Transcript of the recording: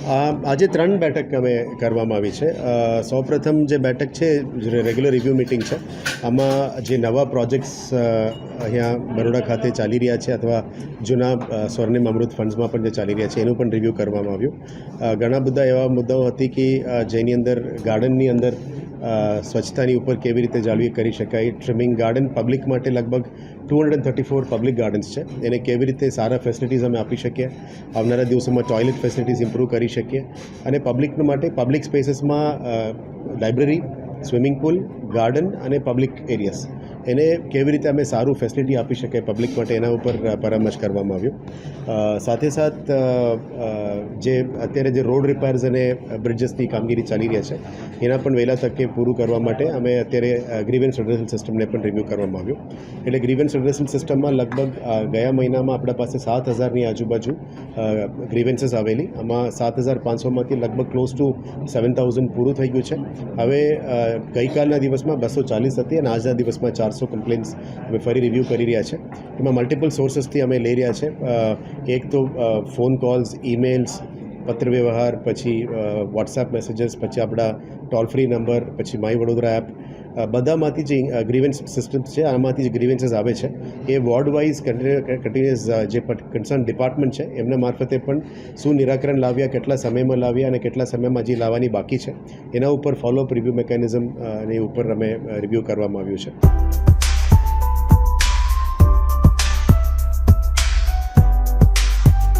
આજે 3 બેઠક અમે કરવામાં આવી છે. સૌપ્રથમ જે બેઠક છે રેગ્યુલર રિવ્યૂ મિટિંગ છે. આમાં જે નવા પ્રોજેક્ટ્સ અહીંયા બરોડા ખાતે ચાલી રહ્યા છે અથવા જૂના સ્વર્ણિમ અમૃત ફંડ્સમાં પણ જે ચાલી રહ્યા છે એનું પણ રિવ્યૂ કરવામાં આવ્યું. ઘણા બધા એવા મુદ્દાઓ હતી કે જેની અંદર ગાર્ડનની અંદર સ્વચ્છતાની ઉપર કેવી રીતે જાળવી કરી શકાય. ટ્રીમિંગ ગાર્ડન પબ્લિક માટે લગભગ 234 પબ્લિક ગાર્ડન્સ છે. એને કેવી રીતે સારા ફેસિલિટીઝ અમે આપી શકીએ, આવનારા દિવસોમાં ટોયલેટ ફેસિલિટીઝ ઇમ્પ્રૂવ કરી શકીએ અને પબ્લિક માટે પબ્લિક સ્પેસીસમાં લાઇબ્રેરી, સ્વિમિંગ પુલ, ગાર્ડન અને પબ્લિક એરિયાસ એને કેવી રીતે અમે સારું ફેસિલિટી આપી શકીએ પબ્લિક માટે એના ઉપર પરામર્શ કરવામાં આવ્યો. સાથે સાથ જે અત્યારે જે રોડ રિપેર્સ અને બ્રિજેસની કામગીરી ચાલી રહ્યા છે એના પણ વહેલા તકે પૂરું કરવા માટે અમે અત્યારે ગ્રીવન્સ રેડ્રેસલ સિસ્ટમને પણ રિવ્યૂ કરવામાં આવ્યું. એટલે ગ્રીવન્સ રેડ્રેસલ સિસ્ટમમાં લગભગ ગયા મહિનામાં આપણા પાસે 7,000ની આજુબાજુ ગ્રીવન્સીસ આવેલી. આમાં 7,500માંથી લગભગ ક્લોઝ ટુ 7,000 પૂરું થઈ ગયું છે. હવે ગઈકાલના દિવસમાં 240 હતી અને આજના દિવસમાં 400 કમ્પ્લેન્ટ્સ અમે ફરી રિવ્યૂ કરી રહ્યા છે. એમાં મલ્ટિપલ સોર્સિસથી અમે લઈ રહ્યા છે. એક તો ફોન કોલ્સ, ઈમેલ્સ, પત્ર વ્યવહાર, પછી વોટ્સએપ મેસેજીસ, પછી આપણા ટોલ ફ્રી નંબર, પછી માય વડોદરા એપ, બધામાંથી જે ગ્રીવન્સ સિસ્ટમ છે આમાંથી જે ગ્રીવન્સીસ આવે છે એ વોર્ડ વાઇઝ કન્ટિન્યુઅસ જે કન્સર્ન ડિપાર્ટમેન્ટ છે એમના મારફતે પણ શું નિરાકરણ લાવ્યા, કેટલા સમયમાં લાવ્યા અને કેટલા સમયમાં જે લાવવાની બાકી છે એના ઉપર ફોલોઅપ રિવ્યૂ મિકેનિઝમ એની ઉપર અમે રિવ્યૂ કરવામાં આવ્યું છે.